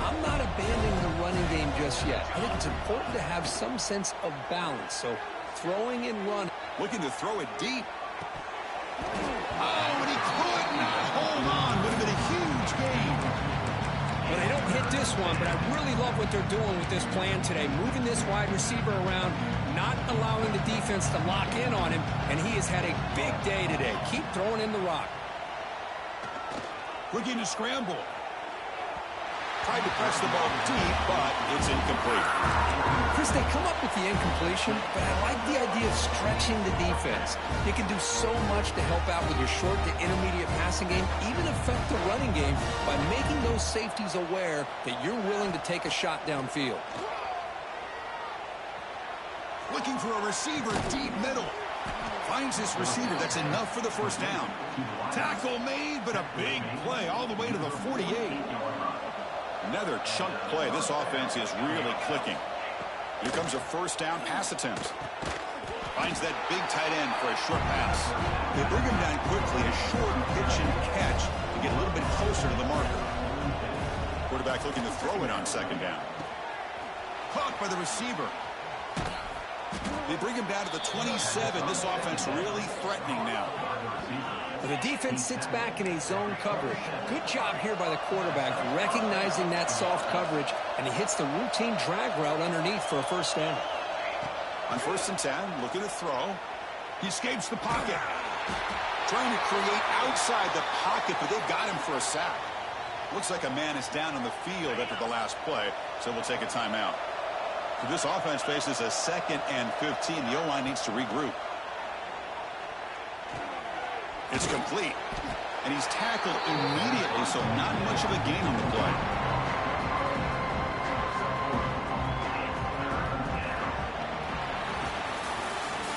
I'm not abandoning the running game just yet. I think it's important to have some sense of balance. So throwing and running. Looking to throw it deep. Oh, and he could not hold on. Would have been a huge gain. When they don't hit get this one, but I really love what they're doing with this plan today. Moving this wide receiver around, not allowing the defense to lock in on him, and he has had a big day today. Keep throwing in the rock. Looking to scramble. Tried to press the ball deep, but it's incomplete. Chris, they come up with the incompletion, but I like the idea of stretching the defense. You can do so much to help out with your short to intermediate passing game, even affect the running game by making those safeties aware that you're willing to take a shot downfield. Looking for a receiver deep middle. Finds this receiver that's enough for the first down. Tackle made, but a big play all the way to the 48. Another chunk play. This offense is really clicking. Here comes a first down pass attempt. Finds that big tight end for a short pass. They bring him down quickly, a short pitch and catch to get a little bit closer to the marker. Quarterback looking to throw it on second down. Caught by the receiver. They bring him down to the 27. This offense really threatening now. The defense sits back in a zone coverage. Good job here by the quarterback, recognizing that soft coverage, and he hits the routine drag route underneath for a first down. On 1st and 10, looking to throw. He escapes the pocket. Trying to create outside the pocket, but they've got him for a sack. Looks like a man is down on the field after the last play, so we'll take a timeout. This offense faces a 2nd and 15. The O-line needs to regroup. It's complete. And he's tackled immediately, so not much of a gain on the play.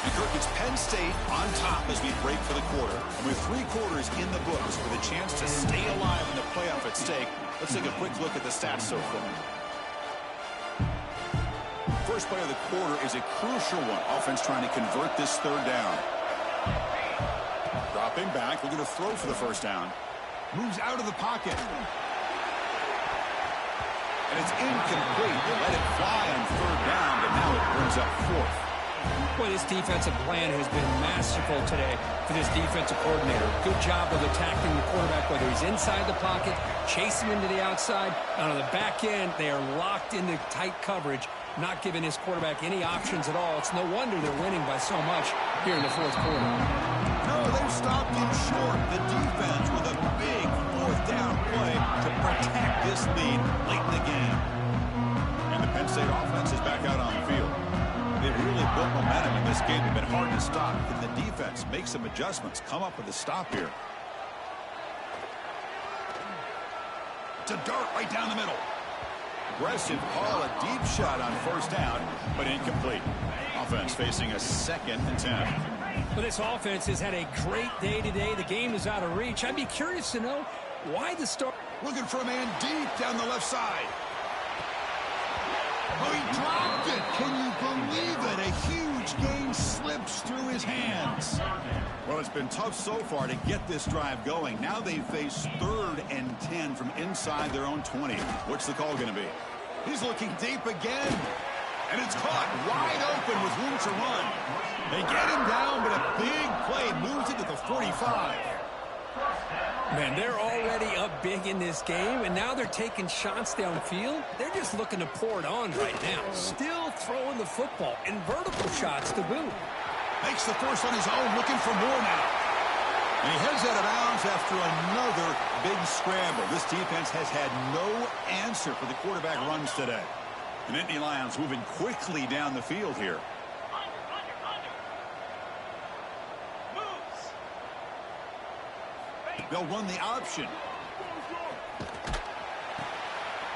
And Kirk, it's Penn State on top as we break for the quarter. And with 3 quarters in the books with a chance to stay alive in the playoff at stake, let's take a quick look at the stats so far. First play of the quarter is a crucial one. Offense trying to convert this 3rd down. Dropping back, looking to throw for the first down. Moves out of the pocket. And it's incomplete. They let it fly on 3rd down, but now it brings up 4th. Boy, this defensive plan has been masterful today for this defensive coordinator. Good job of attacking the quarterback, whether he's inside the pocket, chasing him to the outside. And on the back end, they are locked into tight coverage, not giving his quarterback any options at all. It's no wonder they're winning by so much here in the 4th quarter. No, they've stopped him short. The defense with a big 4th down play to protect this lead late in the game. And the Penn State offense is back out on the field. They've really built momentum in this game. They've been hard to stop. Can the defense make some adjustments, come up with a stop here? To dart right down the middle. Aggressive call, a deep shot on 1st down, but incomplete. Offense facing a 2nd and 10. Well, this offense has had a great day today. The game is out of reach. I'd be curious to know why the start. Looking for a man deep down the left side. Oh, he dropped it. Can you believe it? A huge gain slips through his hands. Well, it's been tough so far to get this drive going. Now they face 3rd and 10 from inside their own 20. What's the call going to be? He's looking deep again. And it's caught wide open with room to run. They get him down, but a big play moves it to the 45. Man, they're already up big in this game, and now they're taking shots downfield. They're just looking to pour it on right now. Still throwing the football, and vertical shots to boot. Makes the first on his own, looking for more now. And he heads out of bounds after another big scramble. This defense has had no answer for the quarterback runs today. The Nittany Lions moving quickly down the field here. They'll run the option.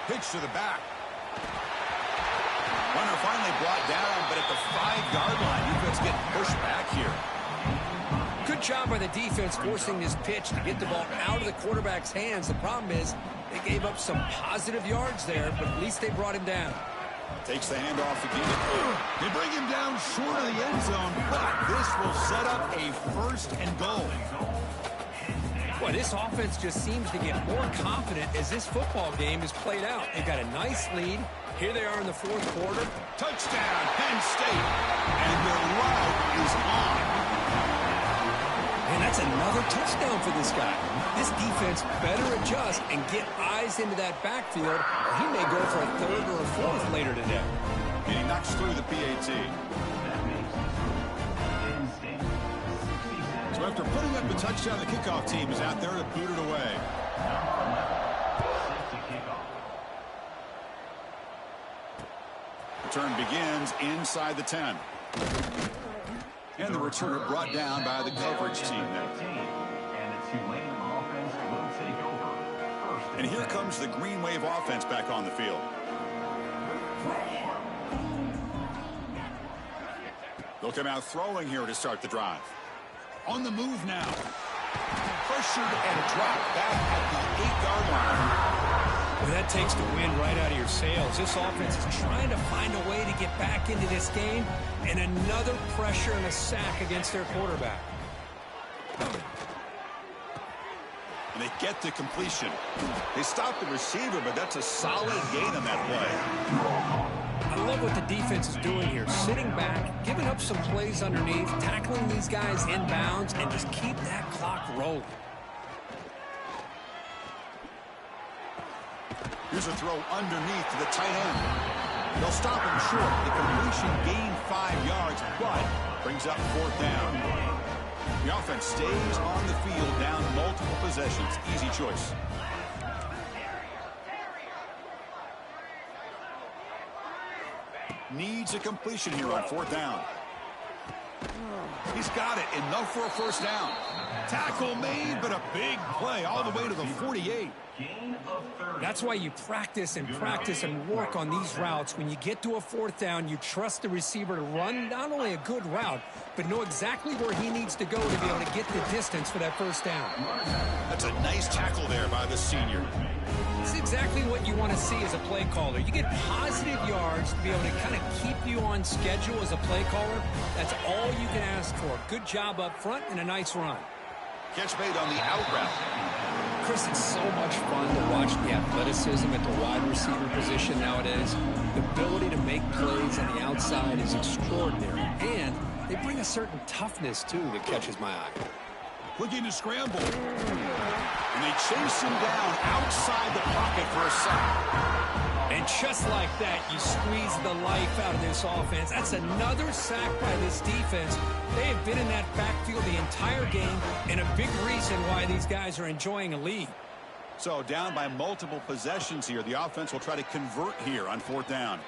Pitch to the back. Runner finally brought down, but at the 5-yard line, defense getting pushed back here. Good job by the defense forcing this pitch to get the ball out of the quarterback's hands. The problem is they gave up some positive yards there, but at least they brought him down. Takes the handoff again. They bring him down short of the end zone, but this will set up a 1st and goal. Well, this offense just seems to get more confident as this football game is played out. They've got a nice lead. Here they are in the 4th quarter. Touchdown, Penn State. And their route is on. And That's another touchdown for this guy. This defense better adjust and get eyes into that backfield, or he may go for a third or a fourth later today. And he knocks through the PAT. So after putting up the touchdown, the kickoff team is out there to boot it away. Return begins inside the 10. And the returner brought down by the coverage team there. And here comes the Green Wave offense back on the field. They'll come out throwing here to start the drive. On the move now. Pressured and dropped back at the 8-yard line. Well, that takes the wind right out of your sails. This offense is trying to find a way to get back into this game, and another pressure and a sack against their quarterback. And they get the completion. They stop the receiver, but that's a solid gain on that play. I love what the defense is doing here. Sitting back, giving up some plays underneath, tackling these guys inbounds, and just keep that clock rolling. Here's a throw underneath to the tight end. They'll stop him short. The completion gained 5 yards, but brings up 4th down. The offense stays on the field down multiple possessions. Easy choice. Needs a completion here on 4th down. He's got it. Enough for a 1st down. Tackle made, but a big play all the way to the 48. That's why you practice and work on these routes. When you get to a 4th down, you trust the receiver to run not only a good route, but know exactly where he needs to go to be able to get the distance for that 1st down. That's a nice tackle there by the senior. It's exactly what you want to see as a play caller. You get positive yards to be able to kind of keep you on schedule as a play caller. That's all you can ask for. Good job up front and a nice run. Catch made on the out route. Chris, it's so much fun to watch the athleticism at the wide receiver position nowadays. The ability to make plays on the outside is extraordinary. And they bring a certain toughness, too, that catches my eye. Looking to scramble. And they chase him down outside the pocket for a sack. And just like that, you squeeze the life out of this offense. That's another sack by this defense. They have been in that backfield the entire game, and a big reason why these guys are enjoying a lead. So down by multiple possessions here. The offense will try to convert here on 4th down.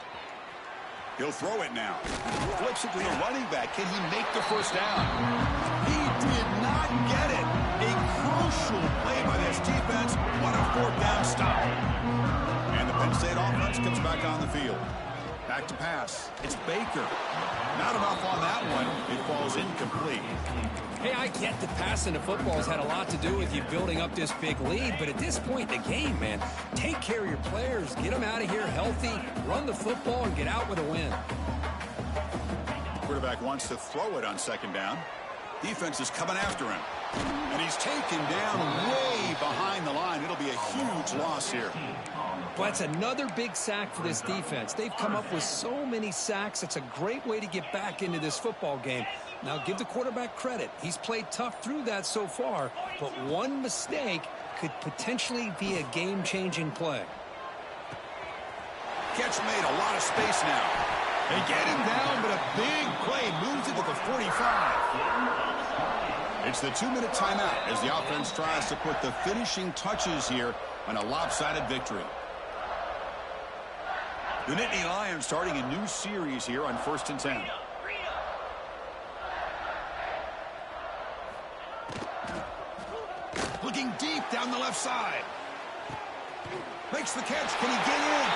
He'll throw it now. Flips it to the running back. Can he make the 1st down? He did not get it. A crucial play by this defense. What a 4th down stop. And the Penn State offense comes back on the field. Back to pass. It's Baker. Not enough on that one. It falls incomplete. Hey, I get that passing the football has had a lot to do with you building up this big lead, but at this point in the game, man, take care of your players, get them out of here healthy, run the football, and get out with a win. Quarterback wants to throw it on 2nd down. Defense is coming after him. And he's taken down way behind the line. It'll be a huge loss here. But it's another big sack for this defense. They've come up with so many sacks. It's a great way to get back into this football game. Now, give the quarterback credit. He's played tough through that so far, but one mistake could potentially be a game-changing play. Catch made, a lot of space now. They get him down, but a big play moves it to the 45. It's the 2-minute timeout as the offense tries to put the finishing touches here on a lopsided victory. The Nittany Lions starting a new series here on 1st and 10. Looking deep down the left side. Makes the catch. Can he get in?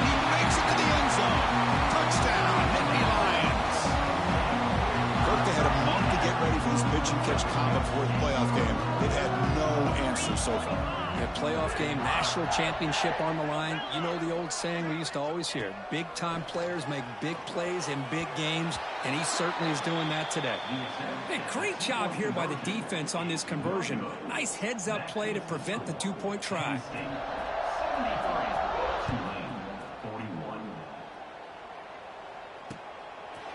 He makes it to the end zone. Touchdown, Nittany Lions. Kirk, they had a month to get ready for this pitch and catch combo for the playoff game. They've had no answer so far. A playoff game, national championship on the line. You know the old saying we used to always hear. Big-time players make big plays in big games, and he certainly is doing that today. Hey, great job here by the defense on this conversion. Nice heads-up play to prevent the 2-point try.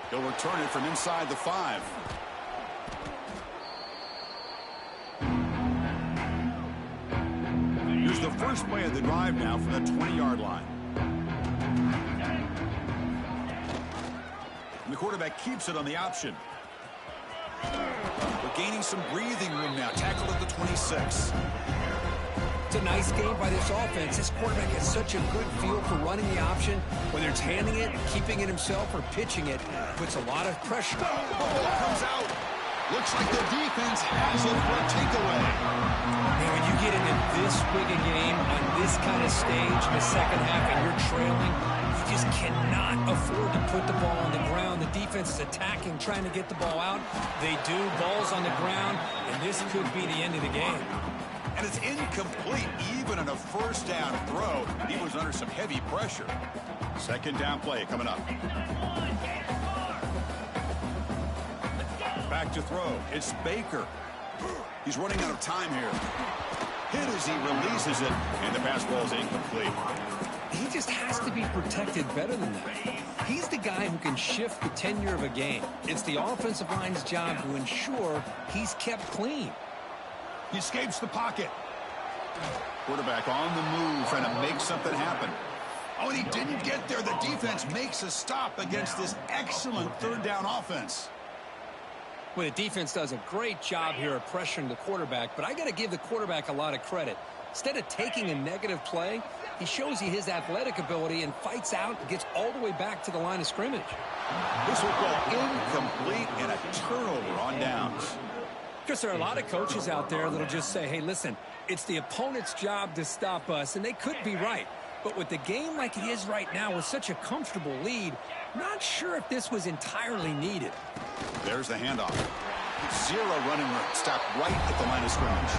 He'll return it from inside the 5. the first play of the drive now from the 20-yard line. And the quarterback keeps it on the option. But gaining some breathing room now. Tackled at the 26. It's a nice game by this offense. This quarterback has such a good feel for running the option. Whether it's handing it, keeping it himself, or pitching it, puts a lot of pressure. Ball comes out. Looks like the defense has it for a takeaway. And when you get into this big a game on this kind of stage in the second half and you're trailing, you just cannot afford to put the ball on the ground. The defense is attacking, trying to get the ball out. They do. Ball's on the ground, and this could be the end of the game. And it's incomplete, even on a first down throw. He was under some heavy pressure. Second down play coming up. Back to throw. It's Baker. He's running out of time here. Hit as he releases it, and the pass ball is incomplete. He just has to be protected better than that. He's the guy who can shift the tenure of a game. It's the offensive line's job to ensure he's kept clean. He escapes the pocket. Quarterback on the move, trying to make something happen. Oh, and he didn't get there. The defense makes a stop against this excellent third down offense. Well, the defense does a great job here of pressuring the quarterback, but I got to give the quarterback a lot of credit. Instead of taking a negative play, he shows you his athletic ability and fights out and gets all the way back to the line of scrimmage. This will go incomplete and a turnover on downs. Because there are a lot of coaches out there that'll just say, hey, listen, it's the opponent's job to stop us, and they could be right. But with the game like it is right now with such a comfortable lead, not sure if this was entirely needed. There's the handoff. Zero running room. Stopped right at the line of scrimmage.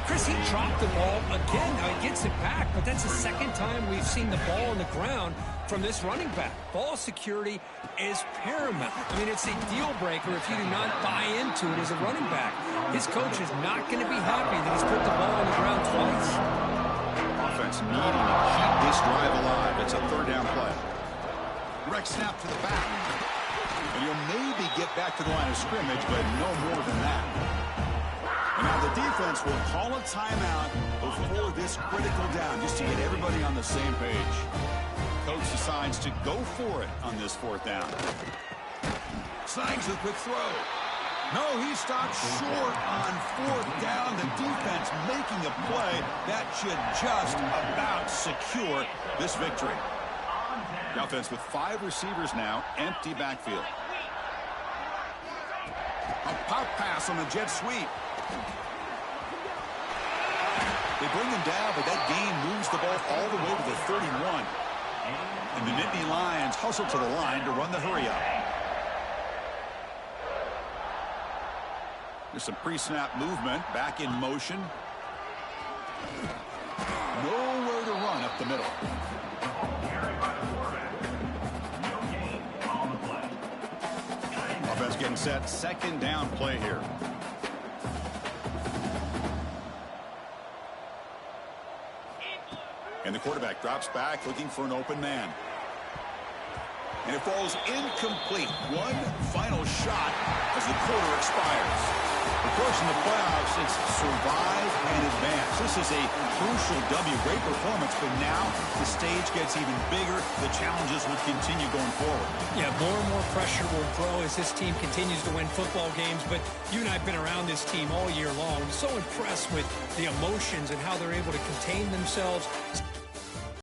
Chris, he dropped the ball again. Now he gets it back, but that's the second time we've seen the ball on the ground from this running back. Ball security is paramount. I mean, it's a deal breaker if you do not buy into it as a running back. His coach is not going to be happy that he's put the ball on the ground twice. Offense needing to keep this drive alive. It's a third down play. Direct snap to the back. And he'll maybe get back to the line of scrimmage, but no more than that. And now the defense will call a timeout before this critical down, just to get everybody on the same page. Coach decides to go for it on this fourth down. Snags the quick throw. No, he stopped short on fourth down. The defense making a play that should just about secure this victory. The offense with 5 receivers now, empty backfield. A pop pass on the jet sweep. They bring him down, but that gain moves the ball all the way to the 31. And the Nittany Lions hustle to the line to run the hurry-up. There's some pre-snap movement, back in motion. Nowhere to run up the middle. Offense getting set, second down play here. And the quarterback drops back, looking for an open man. And it falls incomplete. One final shot as the quarter expires. Of course, in the playoffs, it's survive and advance. This is a crucial W. Great performance, but now the stage gets even bigger. The challenges will continue going forward. Yeah, more and more pressure will grow as this team continues to win football games. But you and I have been around this team all year long. I'm so impressed with the emotions and how they're able to contain themselves.